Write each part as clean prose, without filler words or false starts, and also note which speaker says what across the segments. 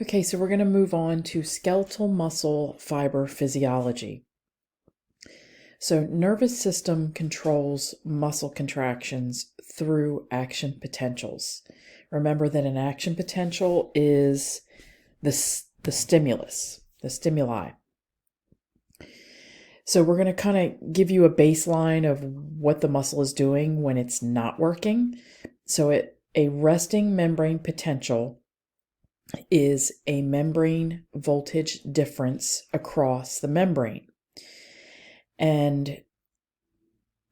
Speaker 1: Okay, so we're going to move on to skeletal muscle fiber physiology. So, nervous system controls muscle contractions through action potentials. Remember that an action potential is the stimulus, the stimuli. So, we're going to kind of give you a baseline of what the muscle is doing when it's not working. So, a resting membrane potential is a membrane voltage difference across the membrane. And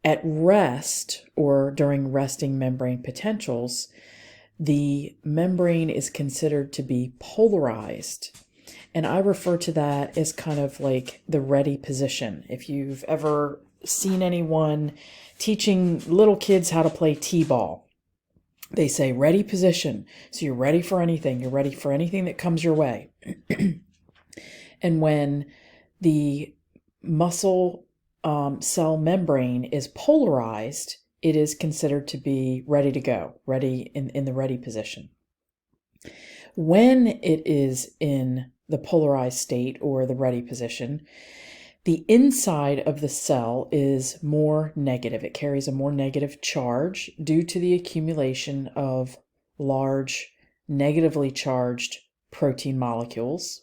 Speaker 1: at rest, or during resting membrane potentials, the membrane is considered to be polarized. And I refer to that as kind of like the ready position. If you've ever seen anyone teaching little kids how to play t-ball, they say ready position. So you're ready for anything. You're ready for anything that comes your way. And when the muscle cell membrane is polarized, it is considered to be ready to go, ready in the ready position. When it is in the polarized state or the ready position, the inside of the cell is more negative. It carries a more negative charge due to the accumulation of large negatively charged protein molecules.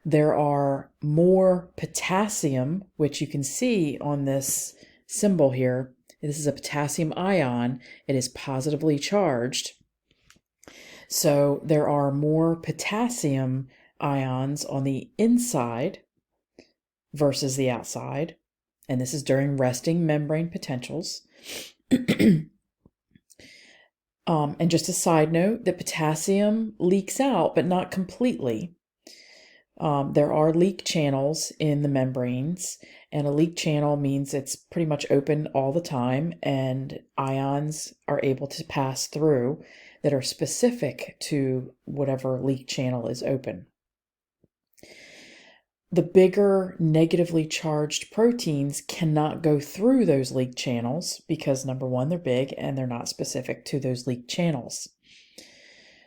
Speaker 1: There are more potassium, which you can see on this symbol here. This is a potassium ion. It is positively charged. So there are more potassium ions on the inside versus the outside. And this is during resting membrane potentials. And just a side note, that potassium leaks out, but not completely. There are leak channels in the membranes, and a leak channel means it's pretty much open all the time, and ions are able to pass through that are specific to whatever leak channel is open. The bigger negatively charged proteins cannot go through those leak channels because, number one, they're big and they're not specific to those leak channels.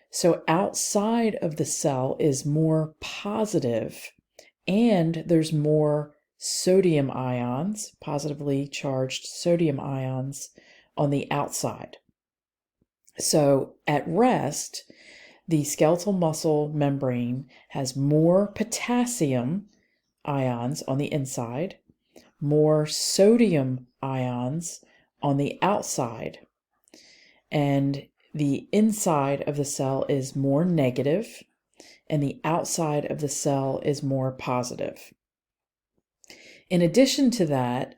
Speaker 1: So outside of the cell is more positive, and there's more sodium ions, positively charged sodium ions on the outside. So at rest, the skeletal muscle membrane has more potassium ions on the inside, more sodium ions on the outside, and the inside of the cell is more negative, and the outside of the cell is more positive. In addition to that,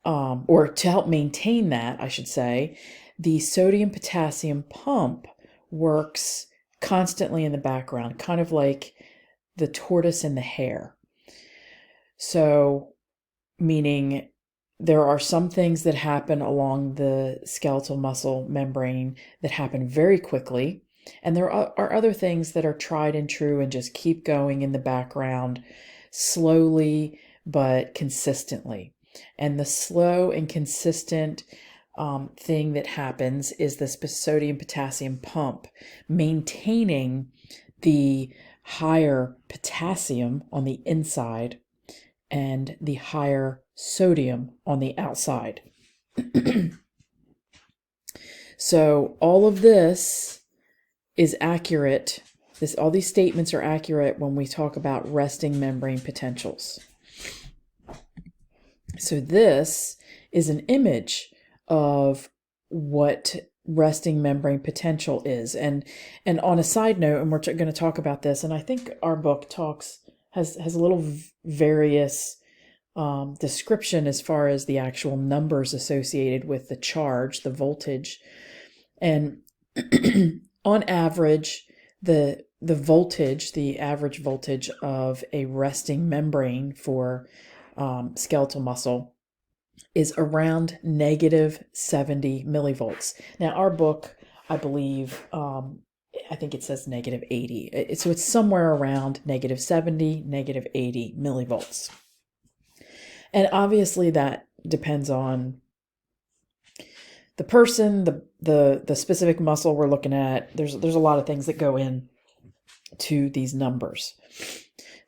Speaker 1: or to help maintain that, I should say, the sodium-potassium pump works constantly in the background, kind of like the tortoise and the hare. So, meaning there are some things that happen along the skeletal muscle membrane that happen very quickly, and there are other things that are tried and true and just keep going in the background slowly but consistently. And the slow and consistent thing that happens is the sodium-potassium pump, maintaining the higher potassium on the inside and the higher sodium on the outside. So all of this is accurate. All these statements are accurate when we talk about resting membrane potentials. So this is an image of what resting membrane potential is. And on a side note, and we're going to talk about this, and I think our book has a little various description as far as the actual numbers associated with the charge, the voltage. And on average, the voltage, the average voltage of a resting membrane for skeletal muscle is around -70 millivolts. Now, our book, I believe, I think it says -80. So it's somewhere around -70, -80 millivolts. And obviously that depends on the person, the specific muscle we're looking at. There's a lot of things that go in to these numbers.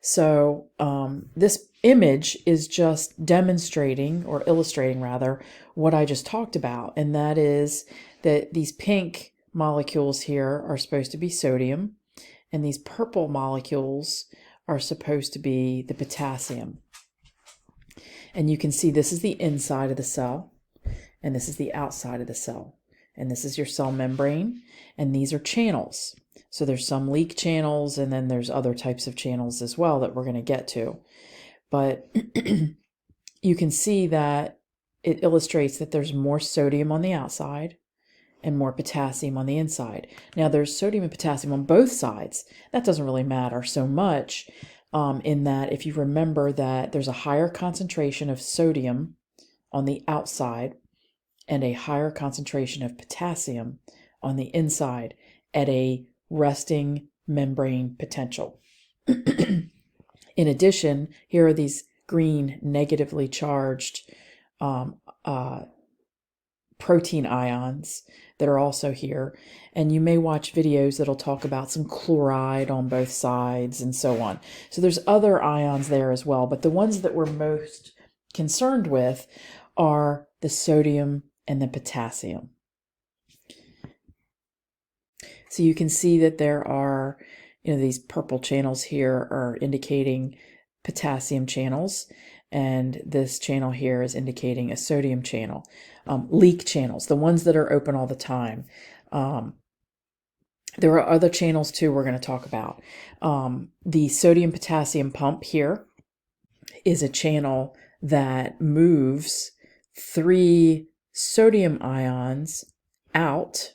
Speaker 1: So this image is just demonstrating, or illustrating rather, what I just talked about, and that is that these pink molecules here are supposed to be sodium, and these purple molecules are supposed to be the potassium. And you can see this is the inside of the cell, and this is the outside of the cell. And this is your cell membrane, and these are channels. So there's some leak channels, and then there's other types of channels as well that we're going to get to. But you can see that it illustrates that there's more sodium on the outside and more potassium on the inside. Now there's sodium and potassium on both sides. That doesn't really matter so much, in that if you remember that there's a higher concentration of sodium on the outside and a higher concentration of potassium on the inside at a resting membrane potential. In addition, here are these green negatively charged protein ions that are also here. And you may watch videos that'll talk about some chloride on both sides and so on. So there's other ions there as well, but the ones that we're most concerned with are the sodium and the potassium. So you can see that there are, these purple channels here are indicating potassium channels, and this channel here is indicating a sodium channel. Leak channels, the ones that are open all the time. There are other channels too we're going to talk about. The sodium-potassium pump here is a channel that moves 3 sodium ions out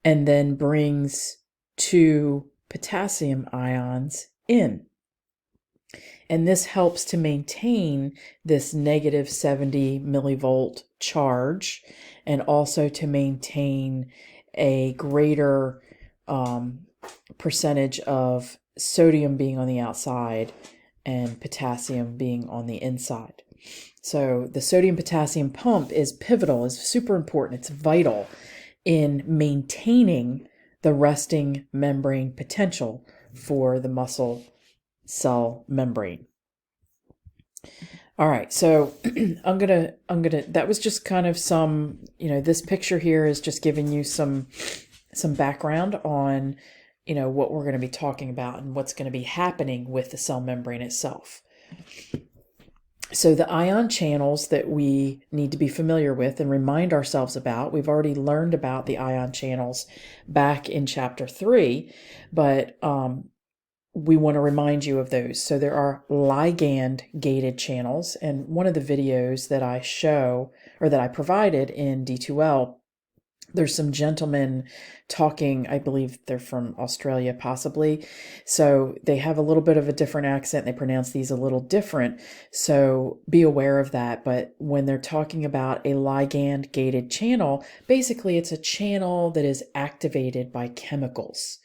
Speaker 1: and then brings 2 potassium ions in. And this helps to maintain this negative 70 millivolt charge, and also to maintain a greater percentage of sodium being on the outside and potassium being on the inside. So the sodium-potassium pump is pivotal, is super important, it's vital in maintaining the resting membrane potential for the muscle cell membrane. All right, so I'm gonna, that was just kind of some, this picture here is just giving you some background on, what we're going to be talking about and what's going to be happening with the cell membrane itself. So the ion channels that we need to be familiar with and remind ourselves about, we've already learned about the ion channels back in Chapter 3, but we want to remind you of those. So there are ligand-gated channels, and one of the videos that I show, or that I provided in D2L, there's some gentlemen talking, I believe they're from Australia possibly, so they have a little bit of a different accent, they pronounce these a little different, so be aware of that. But when they're talking about a ligand-gated channel, basically it's a channel that is activated by chemicals.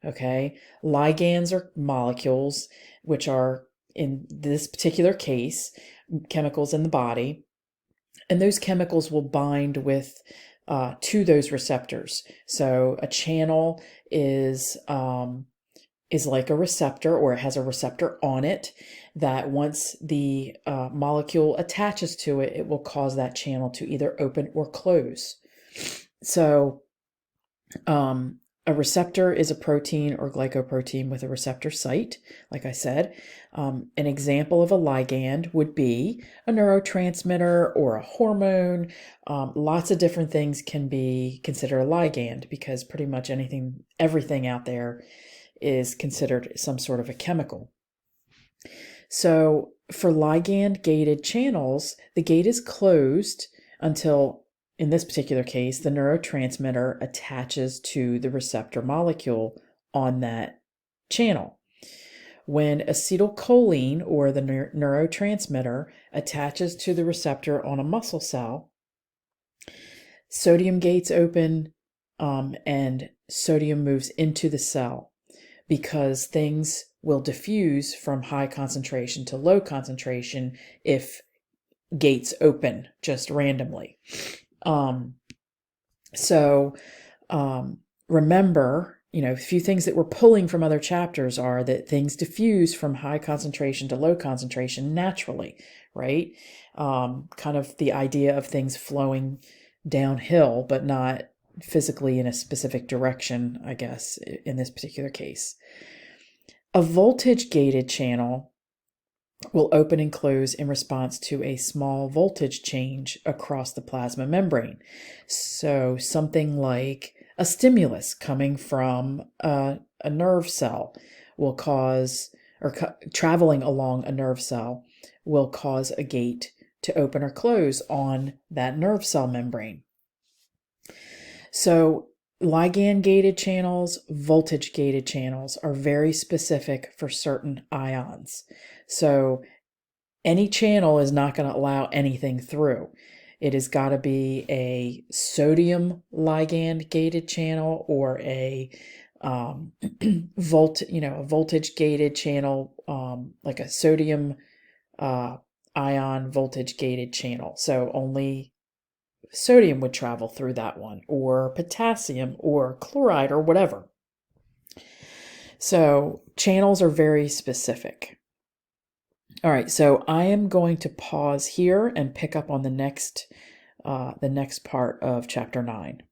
Speaker 1: Okay, ligands are molecules, which are, in this particular case, chemicals in the body, and those chemicals will bind with to those receptors. So a channel is like a receptor, or it has a receptor on it that once the molecule attaches to it, it will cause that channel to either open or close. So a receptor is a protein or glycoprotein with a receptor site, like I said. An example of a ligand would be a neurotransmitter or a hormone. Lots of different things can be considered a ligand, because pretty much everything out there is considered some sort of a chemical. So for ligand-gated channels, the gate is closed until, in this particular case, the neurotransmitter attaches to the receptor molecule on that channel. When acetylcholine, or the neurotransmitter, attaches to the receptor on a muscle cell, sodium gates open and sodium moves into the cell, because things will diffuse from high concentration to low concentration if gates open just randomly. Remember a few things that we're pulling from other chapters are that things diffuse from high concentration to low concentration naturally, right? Kind of the idea of things flowing downhill, but not physically in a specific direction, I guess, in this particular case. A voltage-gated channel will open and close in response to a small voltage change across the plasma membrane. So something like a stimulus coming from a nerve cell will cause, or traveling along a nerve cell will cause a gate to open or close on that nerve cell membrane. So ligand-gated channels, voltage-gated channels are very specific for certain ions. So any channel is not going to allow anything through. It has got to be a sodium ligand-gated channel or a voltage-gated channel, like a sodium ion voltage-gated channel. So only sodium would travel through that one, or potassium or chloride or whatever. So channels are very specific. All right, so I am going to pause here and pick up on the next part of chapter 9.